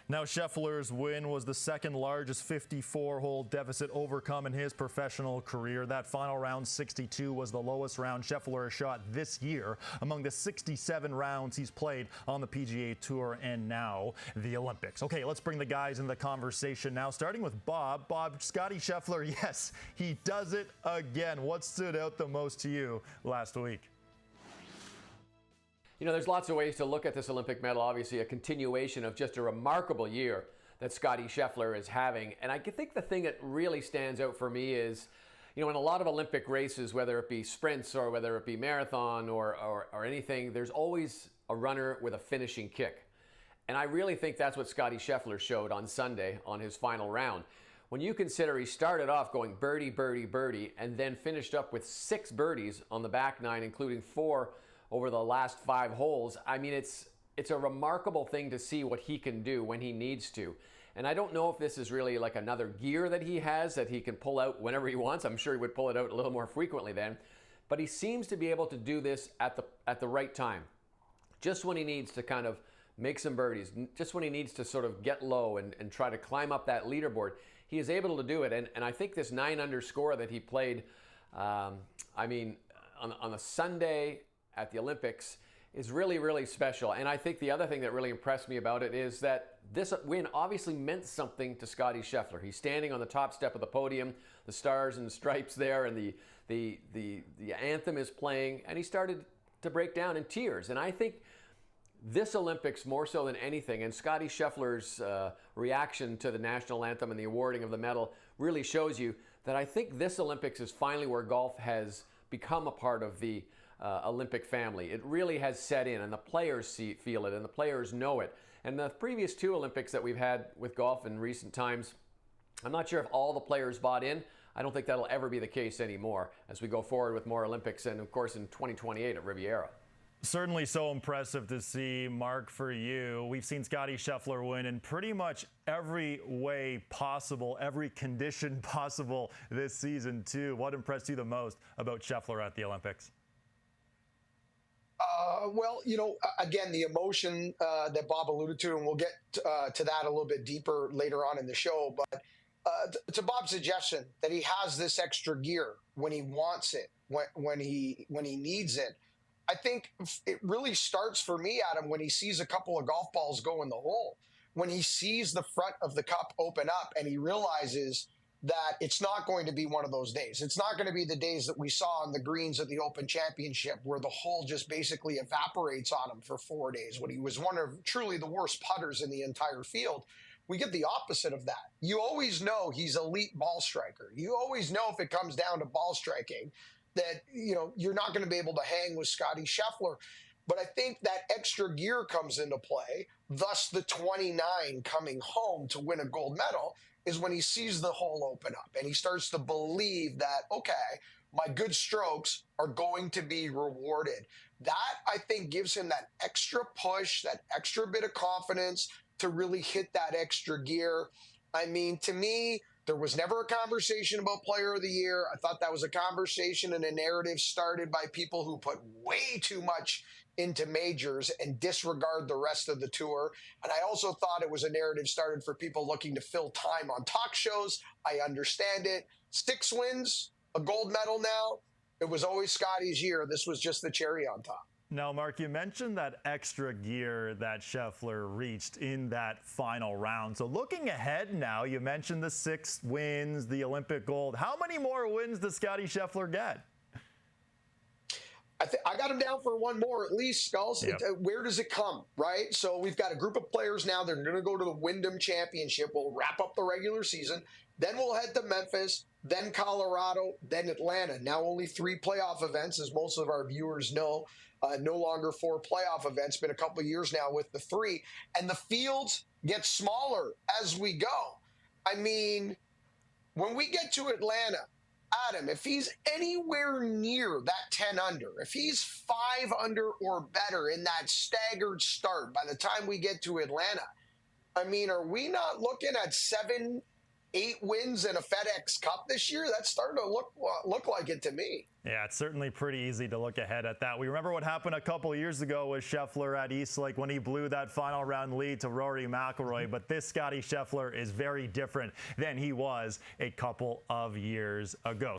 Now, Scheffler's win was the second largest 54-hole deficit overcome in his professional career. That final round 62 was the lowest round Scheffler has shot this year among the 67 rounds he's played on the PGA Tour and now the Olympics. Okay, let's bring the guys in the conversation now, starting with Bob. Bob, Scottie Scheffler, yes, he does it again. What stood out the most to you last week? You know, there's lots of ways to look at this Olympic medal. Obviously, a continuation of just a remarkable year that Scottie Scheffler is having. And I think the thing that really stands out for me is, you know, in a lot of Olympic races, whether it be sprints or whether it be marathon or anything, there's always a runner with a finishing kick. And I really think that's what Scottie Scheffler showed on Sunday on his final round. When you consider he started off going birdie, birdie, birdie, and then finished up with 6 birdies on the back 9, including 4 over the last 5 holes. I mean, it's a remarkable thing to see what he can do when he needs to. And I don't know if this is really like another gear that he has that he can pull out whenever he wants. I'm sure he would pull it out a little more frequently then. But he seems to be able to do this at the right time. Just when he needs to kind of make some birdies, just when he needs to sort of get low and try to climb up that leaderboard, he is able to do it. And I think this 9-under score that he played, on a Sunday at the Olympics is really, really special. And I think the other thing that really impressed me about it is that this win obviously meant something to Scottie Scheffler. He's standing on the top step of the podium, the stars and stripes there, and the anthem is playing, and he started to break down in tears. And I think this Olympics, more so than anything, and Scottie Scheffler's reaction to the national anthem and the awarding of the medal really shows you that I think this Olympics is finally where golf has become a part of the Olympic family. It really has set in, and the players feel it, and the players know it. And the previous 2 Olympics that we've had with golf in recent times, I'm not sure if all the players bought in. I don't think that'll ever be the case anymore as we go forward with more Olympics, and of course in 2028 at Riviera. Certainly so impressive to see, Mark, for you. We've seen Scottie Scheffler win in pretty much every way possible, every condition possible this season, too. What impressed you the most about Scheffler at the Olympics? Well, you know, again, the emotion that Bob alluded to, and we'll get to that a little bit deeper later on in the show. But to Bob's suggestion that he has this extra gear when he wants it, when he needs it, I think it really starts for me, Adam, when he sees a couple of golf balls go in the hole, when he sees the front of the cup open up and he realizes that it's not going to be one of those days. It's not going to be the days that we saw on the greens at the Open Championship where the hole just basically evaporates on him for 4 days when he was one of truly the worst putters in the entire field. We get the opposite of that. You always know he's elite ball striker. You always know if it comes down to ball striking that, you know, you're not going to be able to hang with Scottie Scheffler. But I think that extra gear comes into play, thus the 29 coming home to win a gold medal, is when he sees the hole open up and he starts to believe that, okay, my good strokes are going to be rewarded. That, I think, gives him that extra push, that extra bit of confidence to really hit that extra gear. I mean, to me, there was never a conversation about Player of the Year. I thought that was a conversation and a narrative started by people who put way too much into majors and disregard the rest of the tour. And I also thought it was a narrative started for people looking to fill time on talk shows. I understand it. 6 wins, a gold medal now. It was always Scottie's year. This was just the cherry on top. Now, Mark, you mentioned that extra gear that Scheffler reached in that final round. So looking ahead now, you mentioned the 6 wins, the Olympic gold. How many more wins does Scottie Scheffler get? I got him down for one more at least, Skulls. Yep. Where does it come, right? So we've got a group of players now. They're going to go to the Wyndham Championship. We'll wrap up the regular season. Then we'll head to Memphis, then Colorado, then Atlanta. Now only 3 playoff events, as most of our viewers know. No longer 4 playoff events. Been a couple of years now with the 3. And the fields get smaller as we go. I mean, when we get to Atlanta, Adam, if he's anywhere near that 10 under, if he's 5 under or better in that staggered start by the time we get to Atlanta, I mean, are we not looking at 7, 8 wins in a FedEx Cup this year? That's starting to look like it to me. Yeah, it's certainly pretty easy to look ahead at that. We remember what happened a couple of years ago with Scheffler at East Lake when he blew that final round lead to Rory McIlroy. But this Scottie Scheffler is very different than he was a couple of years ago.